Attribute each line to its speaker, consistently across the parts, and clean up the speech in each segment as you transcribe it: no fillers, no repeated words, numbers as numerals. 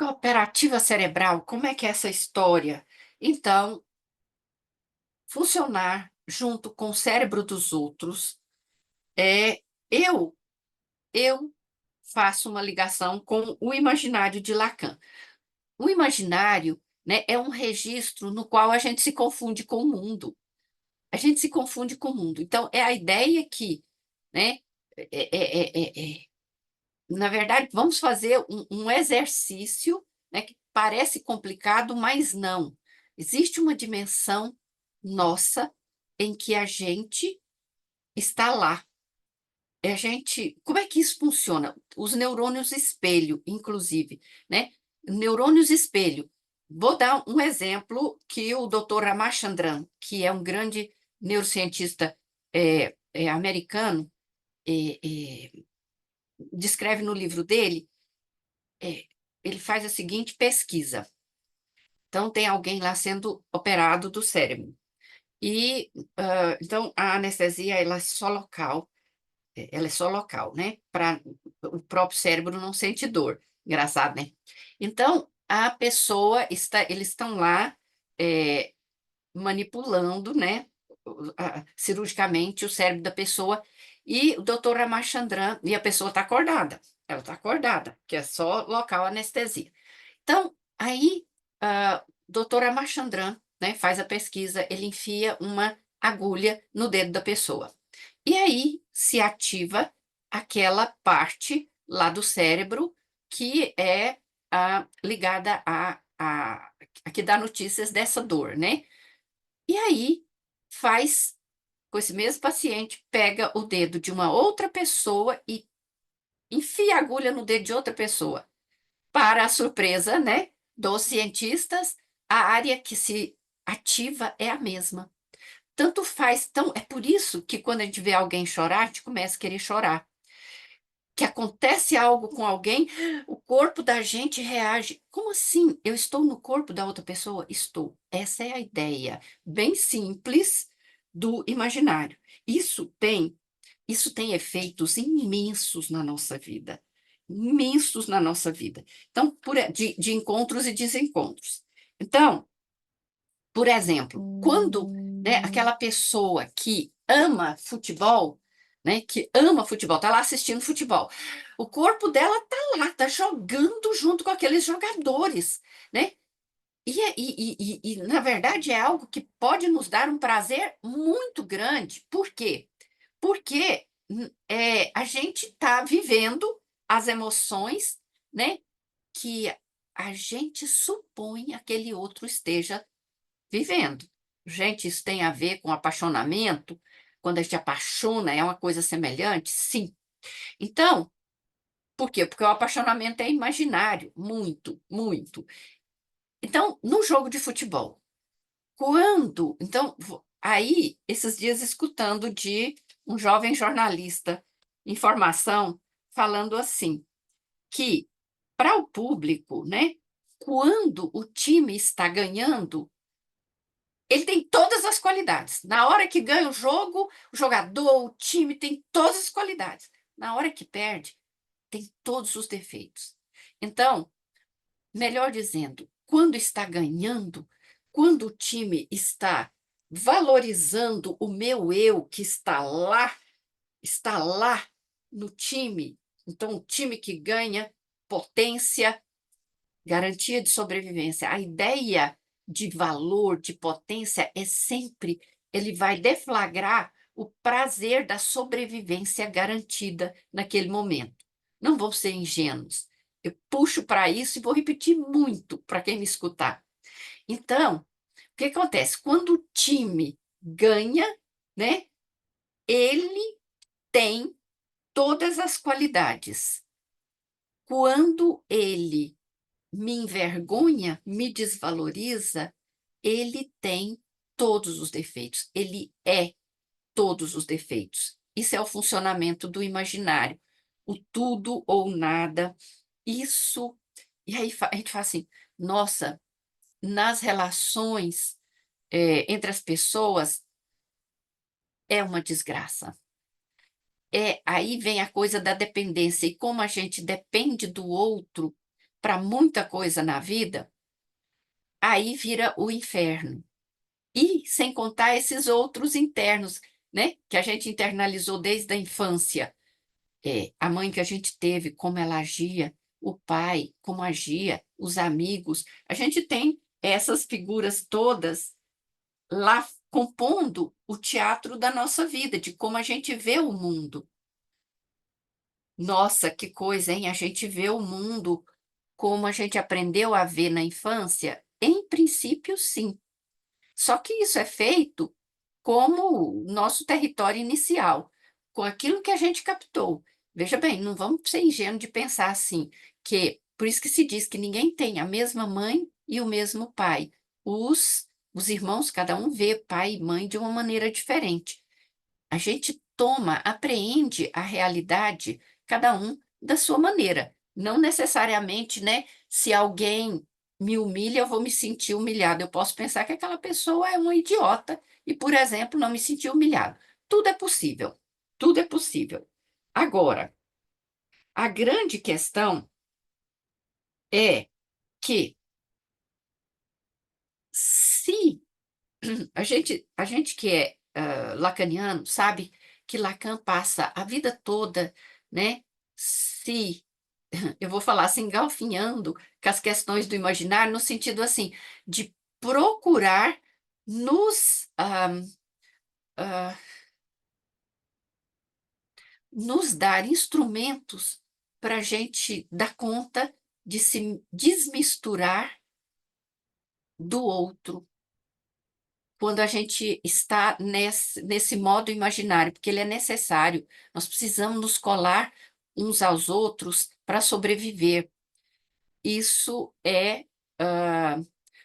Speaker 1: Cooperativa cerebral, como é que é essa história? Então, funcionar junto com o cérebro dos outros é eu eu faço uma ligação com o imaginário de Lacan. O imaginário, né, é um registro no qual a gente se confunde com o mundo. A gente se confunde com o mundo. Então, é a ideia que, né, na verdade, vamos fazer um exercício, né, que parece complicado, mas não. Existe uma dimensão nossa em que a gente está lá. Como é que isso funciona? Os neurônios espelho, inclusive, né? Neurônios espelho. Vou dar um exemplo que o Dr. Ramachandran, que é um grande neurocientista americano, é, é, descreve no livro dele. É, ele faz a seguinte pesquisa. Então, tem alguém lá sendo operado do cérebro. E, então, a anestesia, ela é só local, né? Para o próprio cérebro não sentir dor. Engraçado, né? Então, a pessoa eles estão lá é, manipulando, né? Cirurgicamente o cérebro da pessoa. E o doutor Ramachandran, e a pessoa está acordada. Ela está acordada, que é só local anestesia. Então, aí, doutor Amachandran, né, faz a pesquisa, ele enfia uma agulha no dedo da pessoa. E aí se ativa aquela parte lá do cérebro que é ligada a que dá notícias dessa dor, né? E aí faz com esse mesmo paciente, pega o dedo de uma outra pessoa e enfia a agulha no dedo de outra pessoa. Para a surpresa, né, dos cientistas, a área que se ativa é a mesma. Tanto faz, então, é por isso que quando a gente vê alguém chorar, a gente começa a querer chorar. Que acontece algo com alguém, o corpo da gente reage. Como assim? Eu estou no corpo da outra pessoa? Estou. Essa é a ideia, bem simples do imaginário. Isso tem isso tem efeitos imensos na nossa vida, imensos na nossa vida. Então, de encontros e desencontros. Então, por exemplo, quando, né, aquela pessoa que ama futebol, né, que ama futebol, está lá assistindo futebol, o corpo dela está lá, está jogando junto com aqueles jogadores, né? Na verdade, é algo que pode nos dar um prazer muito grande. Por quê? Porque a gente está vivendo as emoções, né, que a gente supõe aquele outro esteja vivendo. Gente, isso tem a ver com apaixonamento? Quando a gente apaixona, é uma coisa semelhante? Sim. Então, por quê? Porque o apaixonamento é imaginário, muito, muito. Então, no jogo de futebol, aí, esses dias escutando de um jovem jornalista, informação, falando assim, que para o público, né, quando o time está ganhando, ele tem todas as qualidades. Na hora que ganha o jogo, o jogador, o time tem todas as qualidades. Na hora que perde, tem todos os defeitos. Então, melhor dizendo, quando está ganhando, quando o time está valorizando o meu eu que está lá no time, então o time que ganha potência, garantia de sobrevivência. A ideia de valor, de potência, é sempre, ele vai deflagrar o prazer da sobrevivência garantida naquele momento. Não vou ser ingênuos. Eu puxo para isso e vou repetir muito para quem me escutar. Então, o que acontece? Quando o time ganha, né, ele tem todas as qualidades. Quando ele me envergonha, me desvaloriza, ele tem todos os defeitos, ele é todos os defeitos. Isso é o funcionamento do imaginário, o tudo ou nada. Isso. E aí a gente fala assim: nossa, nas relações entre as pessoas é uma desgraça. Aí vem a coisa da dependência, e como a gente depende do outro, para muita coisa na vida, aí vira o inferno. E sem contar esses outros internos, né, que a gente internalizou desde a infância. A mãe que a gente teve, como ela agia, o pai, como agia, os amigos. A gente tem essas figuras todas lá compondo o teatro da nossa vida, de como a gente vê o mundo. Nossa, que coisa, hein? A gente vê o mundo como a gente aprendeu a ver na infância? Em princípio, sim. Só que isso é feito como nosso território inicial, com aquilo que a gente captou. Veja bem, não vamos ser ingênuos de pensar assim, que por isso que se diz que ninguém tem a mesma mãe e o mesmo pai. Os irmãos, cada um vê pai e mãe de uma maneira diferente. A gente toma, apreende a realidade, cada um da sua maneira. Não necessariamente, né? Se alguém me humilha, eu vou me sentir humilhado. Eu posso pensar que aquela pessoa é uma idiota e, por exemplo, não me sentir humilhado. Tudo é possível. Tudo é possível. Agora, a grande questão é que se a gente que é lacaniano sabe que Lacan passa a vida toda, né, se eu vou falar assim, engalfinhando com as questões do imaginário, no sentido assim, de procurar nos, ah, nos dar instrumentos para a gente dar conta de se desmisturar do outro, quando a gente está nesse modo imaginário, porque ele é necessário. Nós precisamos nos colar uns aos outros para sobreviver. Isso é,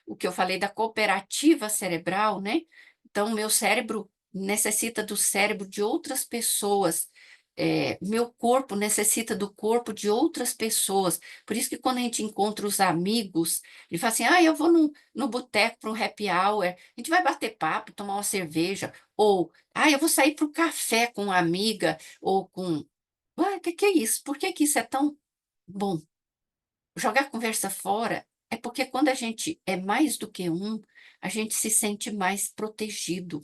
Speaker 1: o que eu falei da cooperativa cerebral, né. Então, o meu cérebro necessita do cérebro de outras pessoas, meu corpo necessita do corpo de outras pessoas. Por isso que quando a gente encontra os amigos, ele fala assim: "Ah, eu vou no boteco para um happy hour, a gente vai bater papo, tomar uma cerveja", ou "Ah, eu vou sair para o café com uma amiga", ou com o que é isso? Por que que isso é tão bom? Jogar a conversa fora é porque quando a gente é mais do que um, a gente se sente mais protegido.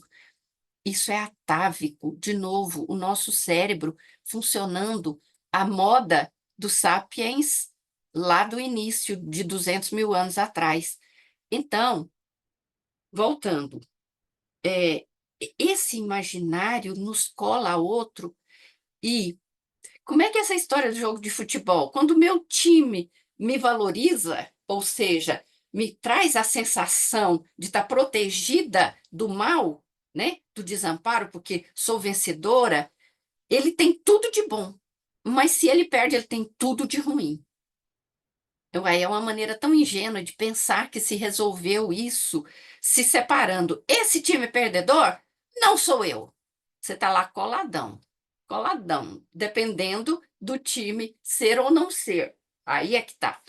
Speaker 1: Isso é atávico, de novo, o nosso cérebro funcionando à moda dos sapiens lá do início de 200.000 anos atrás. Então, voltando, esse imaginário nos cola a outro e como é que é essa história do jogo de futebol? Quando o meu time me valoriza, ou seja, me traz a sensação de estar protegida do mal, né, do desamparo, porque sou vencedora, ele tem tudo de bom. Mas se ele perde, ele tem tudo de ruim. Então, aí é uma maneira tão ingênua de pensar que se resolveu isso se separando. Esse time perdedor não sou eu. Você está lá coladão, coladão, dependendo do time ser ou não ser. Aí é que tá.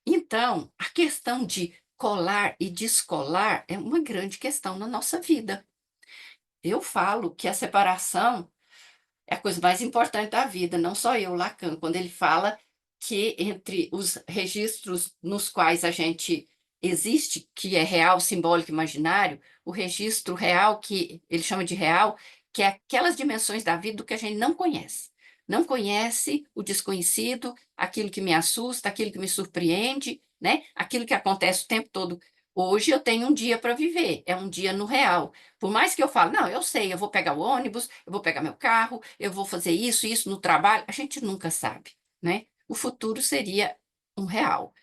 Speaker 1: Então, a questão de colar e descolar é uma grande questão na nossa vida. Eu falo que a separação é a coisa mais importante da vida, não só eu, Lacan, quando ele fala que entre os registros nos quais a gente existe, que é real, simbólico, imaginário, o registro real, que ele chama de real, que é aquelas dimensões da vida do que a gente não conhece. Não conhece o desconhecido, aquilo que me assusta, aquilo que me surpreende, né? Aquilo que acontece o tempo todo. Hoje eu tenho um dia para viver, é um dia no real. Por mais que eu fale, não, eu sei, eu vou pegar o ônibus, eu vou pegar meu carro, eu vou fazer isso, isso no trabalho, a gente nunca sabe, né? O futuro seria um real.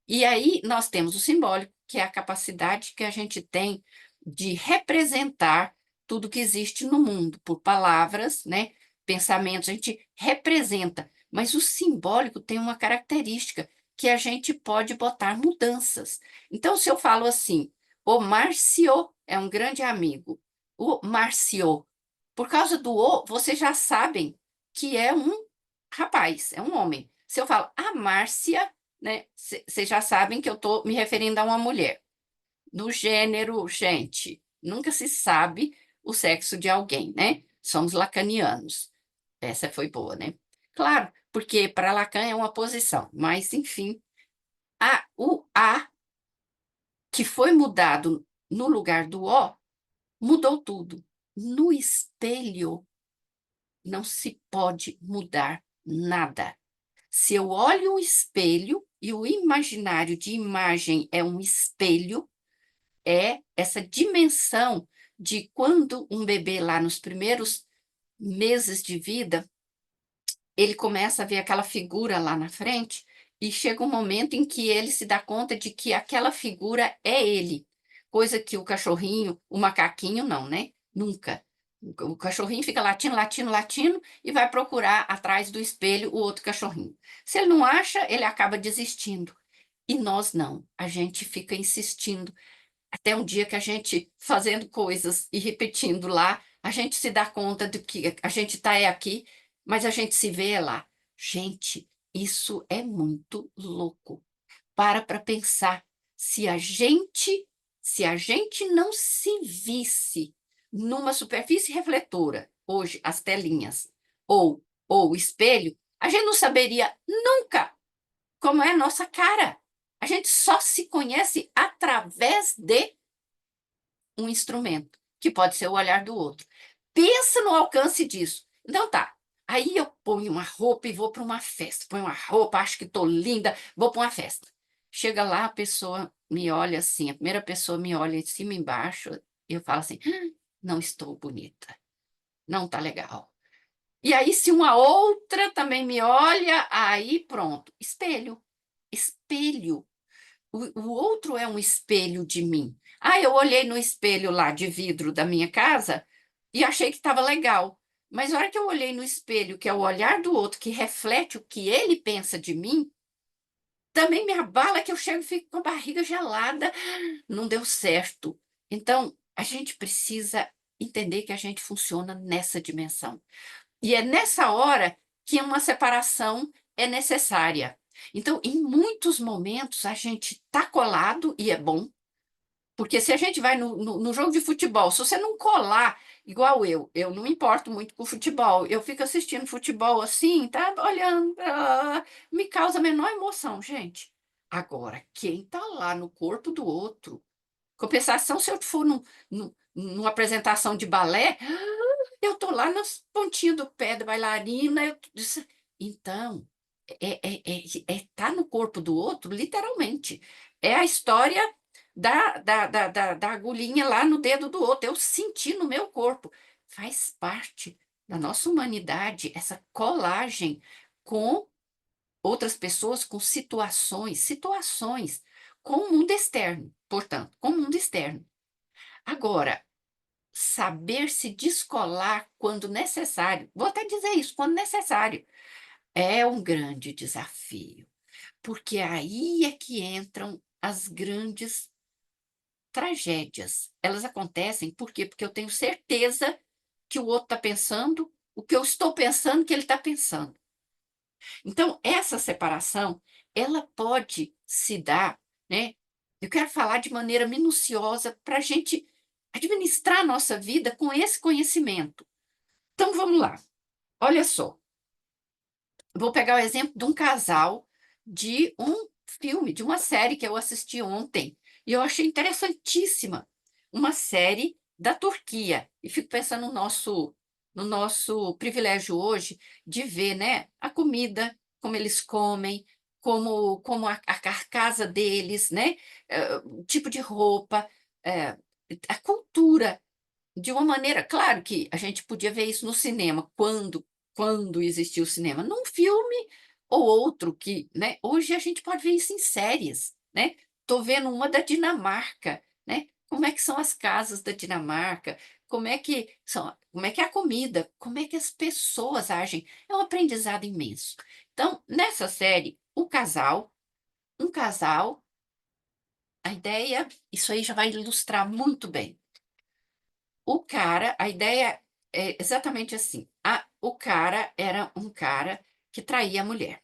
Speaker 1: E aí nós temos o simbólico, que é a capacidade que a gente tem de representar tudo que existe no mundo, por palavras, né? Pensamentos, a gente representa. Mas o simbólico tem uma característica que a gente pode botar mudanças. Então, se eu falo assim, o Márcio é um grande amigo, o Márcio, por causa do o, vocês já sabem que é um rapaz, é um homem. Se eu falo a Márcia, né, vocês já sabem que eu estou me referindo a uma mulher. No gênero, gente, nunca se sabe o sexo de alguém, né? Somos lacanianos. Essa foi boa, né? Claro, porque para Lacan é uma posição, mas enfim, O A, que foi mudado no lugar do O, mudou tudo. No espelho não se pode mudar nada. Se eu olho um espelho e o imaginário de imagem é um espelho, é essa dimensão de quando um bebê lá nos primeiros meses de vida, ele começa a ver aquela figura lá na frente e chega um momento em que ele se dá conta de que aquela figura é ele, coisa que o cachorrinho, o macaquinho não, né? Nunca. O cachorrinho fica latindo, latindo, latindo e vai procurar atrás do espelho o outro cachorrinho. Se ele não acha, ele acaba desistindo. E nós não, a gente fica insistindo até um dia que a gente, fazendo coisas e repetindo lá, a gente se dá conta de que a gente está aqui, mas a gente se vê lá. Gente, isso é muito louco. Para pensar. Se a gente, se a gente não se visse numa superfície refletora, hoje as telinhas, ou o espelho, a gente não saberia nunca como é a nossa cara. A gente só se conhece através de um instrumento, que pode ser o olhar do outro. Pensa no alcance disso. Então tá. Aí eu ponho uma roupa e vou para uma festa. Ponho uma roupa, acho que estou linda, vou para uma festa. Chega lá, a pessoa me olha assim, a primeira pessoa me olha de cima e embaixo, e eu falo assim: não estou bonita, não tá legal. E aí, se uma outra também me olha, aí pronto. Espelho. Espelho. O outro é um espelho de mim. Ah, eu olhei no espelho lá de vidro da minha casa e achei que estava legal. Mas na hora que eu olhei no espelho, que é o olhar do outro, que reflete o que ele pensa de mim, também me abala que eu chego e fico com a barriga gelada. Não deu certo. Então, a gente precisa entender que a gente funciona nessa dimensão. E é nessa hora que uma separação é necessária. Então, em muitos momentos, a gente está colado e é bom, porque se a gente vai no jogo de futebol, se você não colar, igual eu não me importo muito com futebol, eu fico assistindo futebol assim, tá olhando, me causa a menor emoção, gente. Agora, quem está lá no corpo do outro, compensação, se eu for numa apresentação de balé, eu tô lá nas pontinhas do pé da bailarina. Então, tá no corpo do outro, literalmente. É a história da agulhinha lá no dedo do outro. Eu senti no meu corpo. Faz parte da nossa humanidade essa colagem com outras pessoas, com situações, com o mundo externo, portanto, com o mundo externo. Agora, saber se descolar quando necessário, vou até dizer isso, quando necessário, é um grande desafio, porque aí é que entram as grandes tragédias. Elas acontecem por quê? Porque eu tenho certeza que o outro está pensando o que eu estou pensando que ele está pensando. Então, essa separação, ela pode se dar, né? Eu quero falar de maneira minuciosa para a gente administrar a nossa vida com esse conhecimento. Então, vamos lá. Olha só, vou pegar o exemplo de um casal de um filme, de uma série que eu assisti ontem, e eu achei interessantíssima. Uma série da Turquia. E fico pensando no nosso privilégio hoje de ver, né, a comida, como eles comem, como a carcaça deles, né, o tipo de roupa, eh, a cultura de uma maneira, claro que a gente podia ver isso no cinema, quando existia o cinema, num filme ou outro que, né, hoje a gente pode ver isso em séries, né. Tô vendo uma da Dinamarca, né, como é que são as casas da Dinamarca, como é que é a comida, como é que as pessoas agem, é um aprendizado imenso. Então, nessa série, um casal, a ideia, isso aí já vai ilustrar muito bem. A ideia é exatamente assim. O cara era um cara que traía a mulher.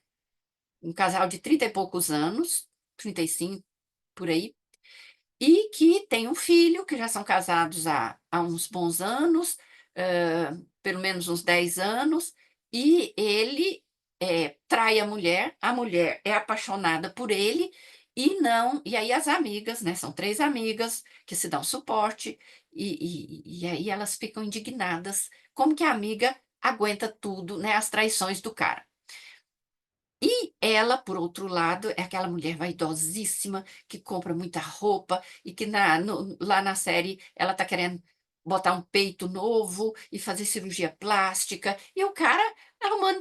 Speaker 1: Um casal de 30 e poucos anos, 35 por aí, e que tem um filho, que já são casados há uns bons anos, pelo menos uns 10 anos, e ele trai a mulher é apaixonada por ele, E não, e aí as amigas, né, são 3 amigas que se dão suporte, e aí elas ficam indignadas, como que a amiga aguenta tudo, né, as traições do cara. E ela, por outro lado, é aquela mulher vaidosíssima, que compra muita roupa e que lá na série ela tá querendo botar um peito novo e fazer cirurgia plástica, e o cara arrumando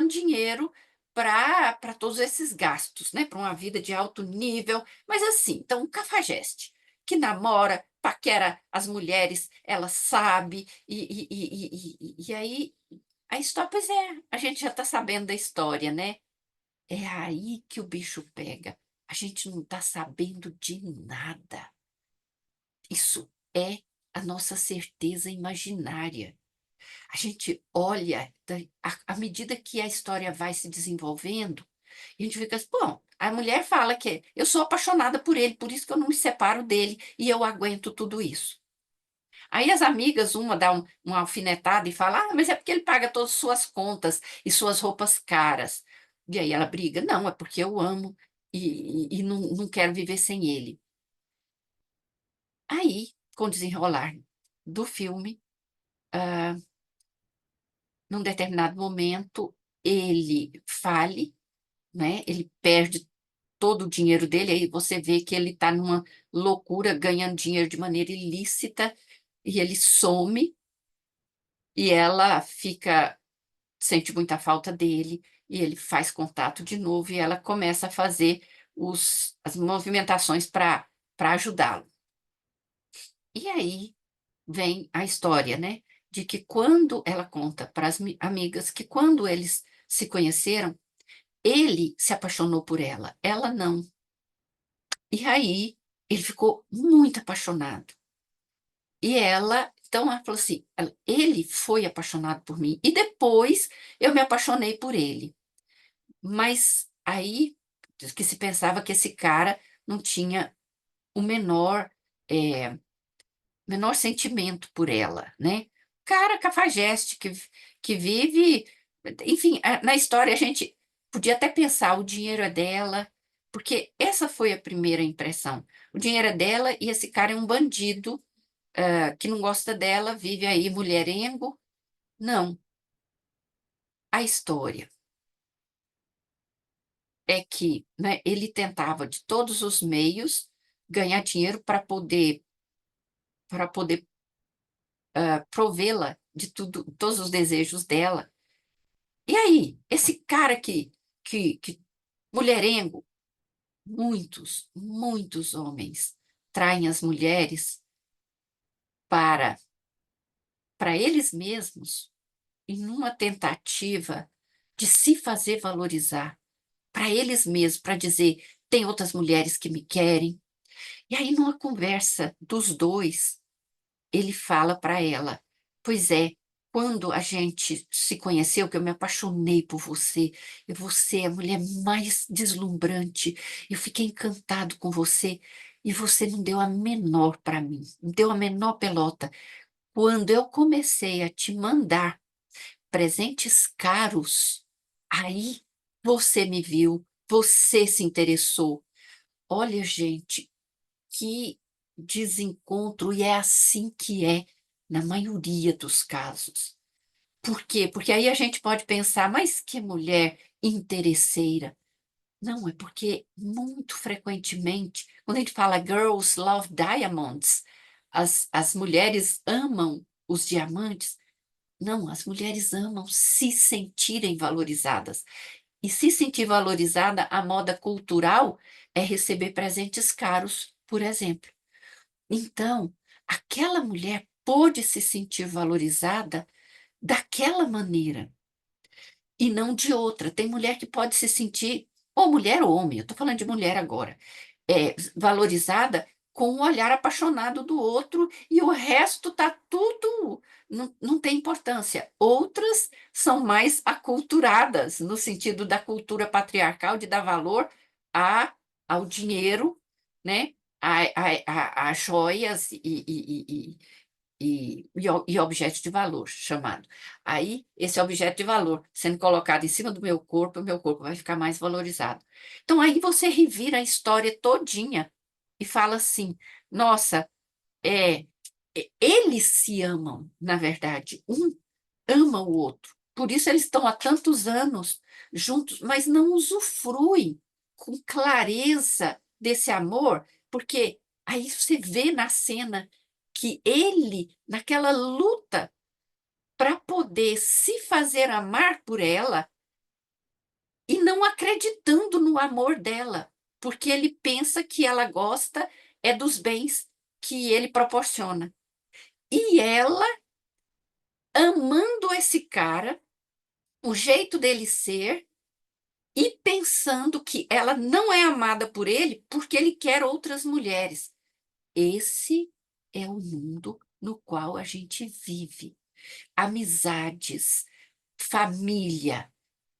Speaker 1: dinheiro para todos esses gastos, né, para uma vida de alto nível, mas assim, então um cafajeste, que namora, paquera as mulheres, ela sabe, e aí pois é, a gente já está sabendo da história, né. É aí que o bicho pega. A gente não está sabendo de nada. Isso é a nossa certeza imaginária. A gente olha à medida que a história vai se desenvolvendo, e a gente fica assim: "Bom, a mulher fala que eu sou apaixonada por ele, por isso que eu não me separo dele e eu aguento tudo isso". Aí as amigas, uma dá uma alfinetada e fala: "Ah, mas é porque ele paga todas as suas contas e suas roupas caras". E aí ela briga: "Não, é porque eu amo e não quero viver sem ele". Aí, com o desenrolar do filme, num determinado momento, ele fale, né, ele perde todo o dinheiro dele, aí você vê que ele está numa loucura, ganhando dinheiro de maneira ilícita, e ele some, e ela fica sente muita falta dele, e ele faz contato de novo, e ela começa a fazer as movimentações para ajudá-lo. E aí vem a história, né, de que quando ela conta para as amigas que quando eles se conheceram, ele se apaixonou por ela, ela não. E aí ele ficou muito apaixonado. E ela falou assim: Ele foi apaixonado por mim e depois eu me apaixonei por ele". Mas aí que se pensava que esse cara não tinha o eh, menor sentimento por ela, né. Cara cafajeste que vive, enfim, na história a gente podia até pensar: "O dinheiro é dela", porque essa foi a primeira impressão. O dinheiro é dela e esse cara é um bandido, que não gosta dela, vive aí mulherengo. Não, a história é que, né, ele tentava de todos os meios ganhar dinheiro para poder, provê-la de tudo, todos os desejos dela. E aí, esse cara que mulherengo, muitos homens traem as mulheres para eles mesmos, em uma tentativa de se fazer valorizar, para eles mesmos, para dizer: "Tem outras mulheres que me querem". E aí numa conversa dos 2 ele fala para ela: "Pois é, quando a gente se conheceu, que eu me apaixonei por você, e você é a mulher mais deslumbrante, eu fiquei encantado com você, e você não deu a menor para mim, não deu a menor pelota. Quando eu comecei a te mandar presentes caros, aí você me viu, você se interessou". Olha, gente, que desencontro, e é assim que é na maioria dos casos. Por quê? Porque aí a gente pode pensar: "Mas que mulher interesseira". Não, é porque muito frequentemente, quando a gente fala "girls love diamonds", as mulheres amam os diamantes. Não, as mulheres amam se sentirem valorizadas. E se sentir valorizada, a moda cultural é receber presentes caros, por exemplo. Então, aquela mulher pôde se sentir valorizada daquela maneira, e não de outra. Tem mulher que pode se sentir, ou mulher ou homem, eu estou falando de mulher agora, valorizada com um olhar apaixonado do outro, e o resto tá tudo, não tem importância. Outras são mais aculturadas, no sentido da cultura patriarcal de dar valor a ao dinheiro, né, a joias e objeto de valor, chamado. Aí, esse objeto de valor sendo colocado em cima do meu corpo, o meu corpo vai ficar mais valorizado. Então, aí você revira a história todinha e fala assim: nossa, é, eles se amam, na verdade. Um ama o outro. Por isso eles estão há tantos anos juntos, mas não usufruem com clareza desse amor, porque aí você vê na cena que ele, naquela luta para poder se fazer amar por ela e não acreditando no amor dela, porque ele pensa que ela gosta é dos bens que ele proporciona. E ela, amando esse cara, o jeito dele ser, e pensando que ela não é amada por ele porque ele quer outras mulheres. Esse é o mundo no qual a gente vive. Amizades, família,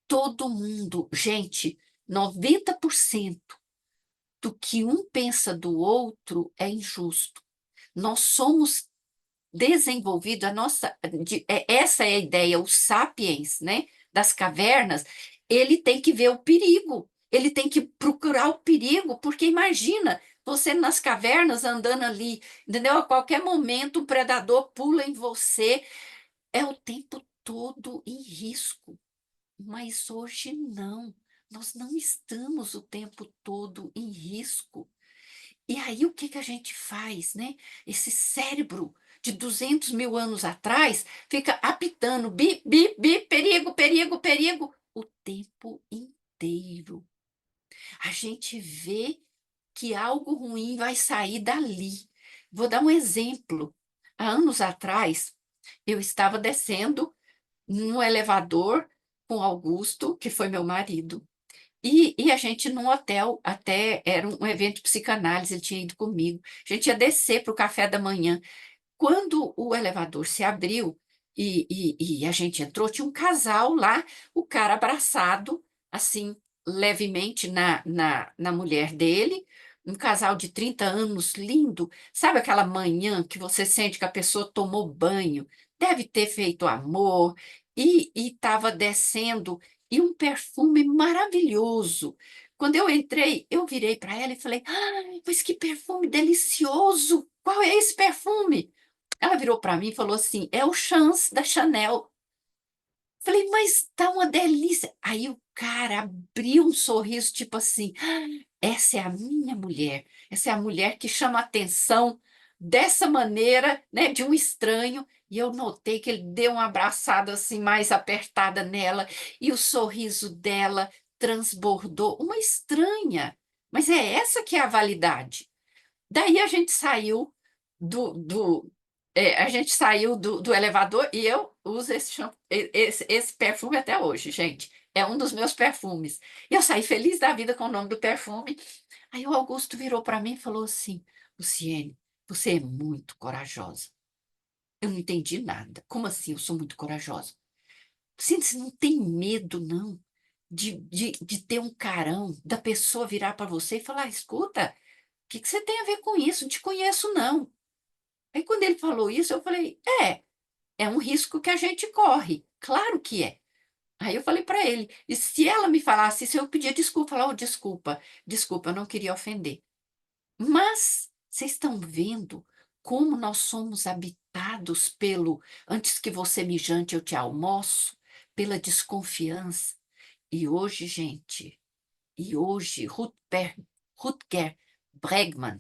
Speaker 1: todo mundo. Gente, 90% do que um pensa do outro é injusto. Nós somos desenvolvidos, essa é a ideia, o sapiens, né, das cavernas, ele tem que ver o perigo, ele tem que procurar o perigo, porque imagina você nas cavernas andando ali, entendeu? A qualquer momento um predador pula em você, é o tempo todo em risco. Mas hoje não, nós não estamos o tempo todo em risco. E aí o que que a gente faz, né? Esse cérebro de 200 mil anos atrás fica apitando, bi, bi, bi, perigo, perigo, perigo, o tempo inteiro. A gente vê que algo ruim vai sair dali. Vou dar um exemplo. Há anos atrás, eu estava descendo no elevador com Augusto, que foi meu marido, e a gente num hotel, até era um evento de psicanálise, ele tinha ido comigo. A gente ia descer para o café da manhã. Quando o elevador se abriu e a gente entrou, tinha um casal lá, o cara abraçado, assim, levemente na mulher dele, um casal de 30 anos, lindo. Sabe aquela manhã que você sente que a pessoa tomou banho, deve ter feito amor, e estava descendo, e um perfume maravilhoso. Quando eu entrei, eu virei para ela e falei: ai, mas que perfume delicioso! Qual é esse perfume? Ela virou para mim e falou assim: é o Chance da Chanel. Falei, mas tá uma delícia. Aí o cara abriu um sorriso, tipo assim: "Ah, essa é a minha mulher. Essa é a mulher que chama atenção dessa maneira, né, de um estranho." E eu notei que ele deu uma abraçada assim mais apertada nela, e o sorriso dela transbordou. Uma estranha. Mas é essa que é a validade. Daí a gente saiu do elevador e eu uso esse perfume até hoje, gente. É um dos meus perfumes. E eu saí feliz da vida com o nome do perfume. Aí o Augusto virou para mim e falou assim: Luciene, você é muito corajosa. Eu não entendi nada. Como assim eu sou muito corajosa? Você não tem medo, não, de ter um carão, da pessoa virar para você e falar: escuta, o que que você tem a ver com isso? Não te conheço, não. Aí, quando ele falou isso, eu falei: é um risco que a gente corre. Claro que é. Aí eu falei para ele: e se ela me falasse isso, eu pedia desculpa, falar: oh, desculpa, desculpa, eu não queria ofender. Mas vocês estão vendo como nós somos habitados pelo antes que você me jante, eu te almoço, pela desconfiança. E hoje, gente, Rutger Bregman,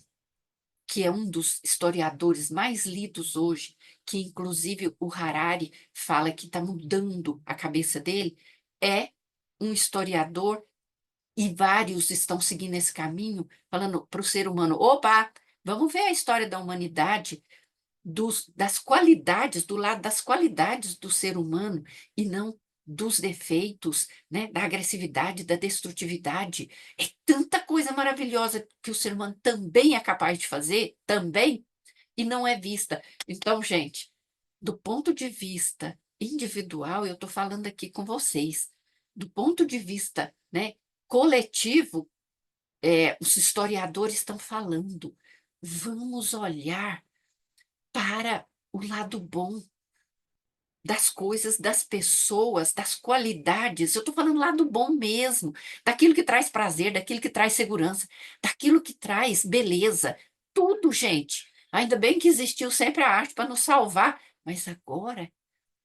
Speaker 1: que é um dos historiadores mais lidos hoje, que inclusive o Harari fala que está mudando a cabeça dele, é um historiador, e vários estão seguindo esse caminho, falando para o ser humano: opa, vamos ver a história da humanidade, das qualidades, do lado das qualidades do ser humano, e não dos defeitos, né, da agressividade, da destrutividade. É tanta coisa maravilhosa que o ser humano também é capaz de fazer, também, e não é vista. Então, gente, do ponto de vista individual, eu estou falando aqui com vocês. Do ponto de vista, né, coletivo, os historiadores estão falando. Vamos olhar para o lado bom das coisas, das pessoas, das qualidades. Eu estou falando lado bom mesmo, daquilo que traz prazer, daquilo que traz segurança, daquilo que traz beleza. Tudo, gente. Ainda bem que existiu sempre a arte para nos salvar, mas agora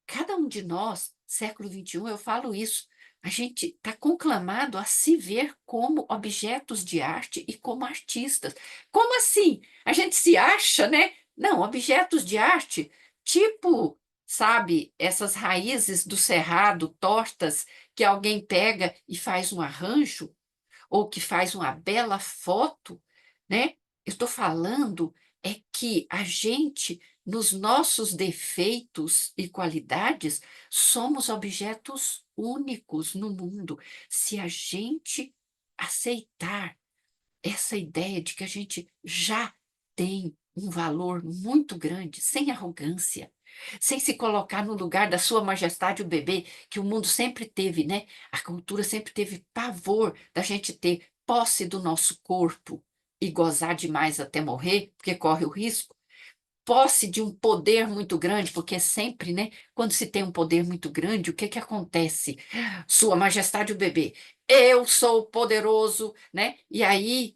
Speaker 1: cada um de nós, século XXI, eu falo isso, a gente está conclamado a se ver como objetos de arte e como artistas. Como assim? A gente se acha, né? Não, objetos de arte, tipo, sabe, essas raízes do cerrado tortas que alguém pega e faz um arranjo, ou que faz uma bela foto, né? Eu estou falando é que a gente, nos nossos defeitos e qualidades, somos objetos únicos no mundo. Se a gente aceitar essa ideia de que a gente já tem um valor muito grande, sem arrogância, sem se colocar no lugar da sua majestade o bebê, que o mundo sempre teve, né? A cultura sempre teve pavor da gente ter posse do nosso corpo e gozar demais até morrer, porque corre o risco. Posse de um poder muito grande, porque sempre, né? Quando se tem um poder muito grande, o que que acontece? Sua majestade o bebê, eu sou poderoso, né? E aí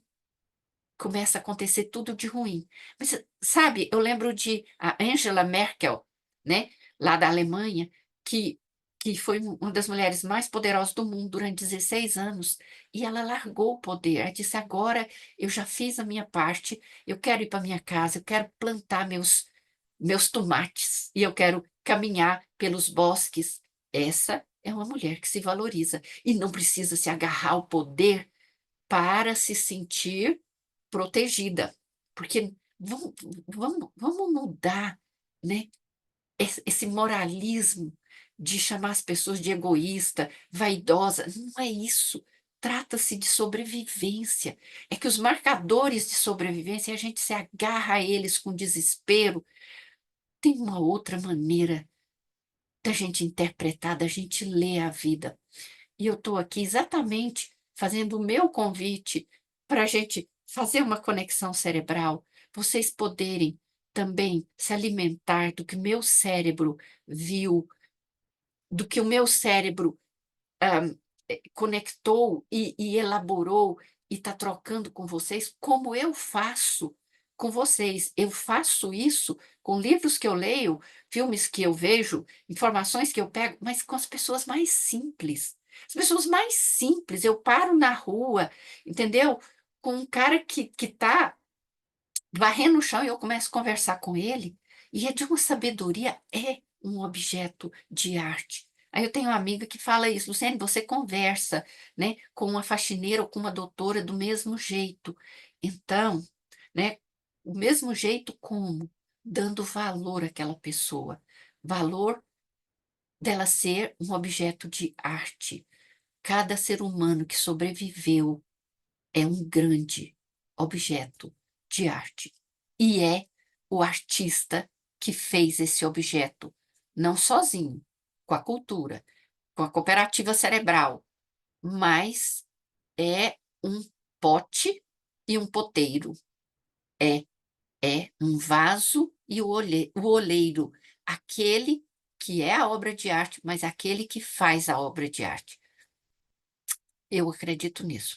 Speaker 1: começa a acontecer tudo de ruim. Mas, sabe, eu lembro de a Angela Merkel, né, lá da Alemanha, que, que foi uma das mulheres mais poderosas do mundo durante 16 anos, e ela largou o poder. Ela disse: agora eu já fiz a minha parte, eu quero ir para minha casa, eu quero plantar meus tomates, e eu quero caminhar pelos bosques. Essa é uma mulher que se valoriza e não precisa se agarrar ao poder para se sentir protegida, porque vamos mudar, né, esse moralismo de chamar as pessoas de egoísta, vaidosa, não é isso. Trata-se de sobrevivência. É que os marcadores de sobrevivência, a gente se agarra a eles com desespero. Tem uma outra maneira da gente interpretar, da gente ler a vida. E eu estou aqui exatamente fazendo o meu convite para a gente fazer uma conexão cerebral, vocês poderem também se alimentar do que meu cérebro viu, do que o meu cérebro conectou e elaborou e está trocando com vocês, como eu faço com vocês. Eu faço isso com livros que eu leio, filmes que eu vejo, informações que eu pego, mas com as pessoas mais simples. As pessoas mais simples, eu paro na rua, entendeu? Com um cara que está varrendo o chão e eu começo a conversar com ele, e é de uma sabedoria, é um objeto de arte. Aí eu tenho uma amiga que fala isso: Luciane, você conversa, né, com uma faxineira ou com uma doutora do mesmo jeito. Então, né, o mesmo jeito como? Dando valor àquela pessoa, valor dela ser um objeto de arte. Cada ser humano que sobreviveu é um grande objeto de arte. E é o artista que fez esse objeto, não sozinho, com a cultura, com a cooperativa cerebral, mas é um pote e um poteiro. É, é um vaso e o oleiro, aquele que é a obra de arte, mas aquele que faz a obra de arte. Eu acredito nisso.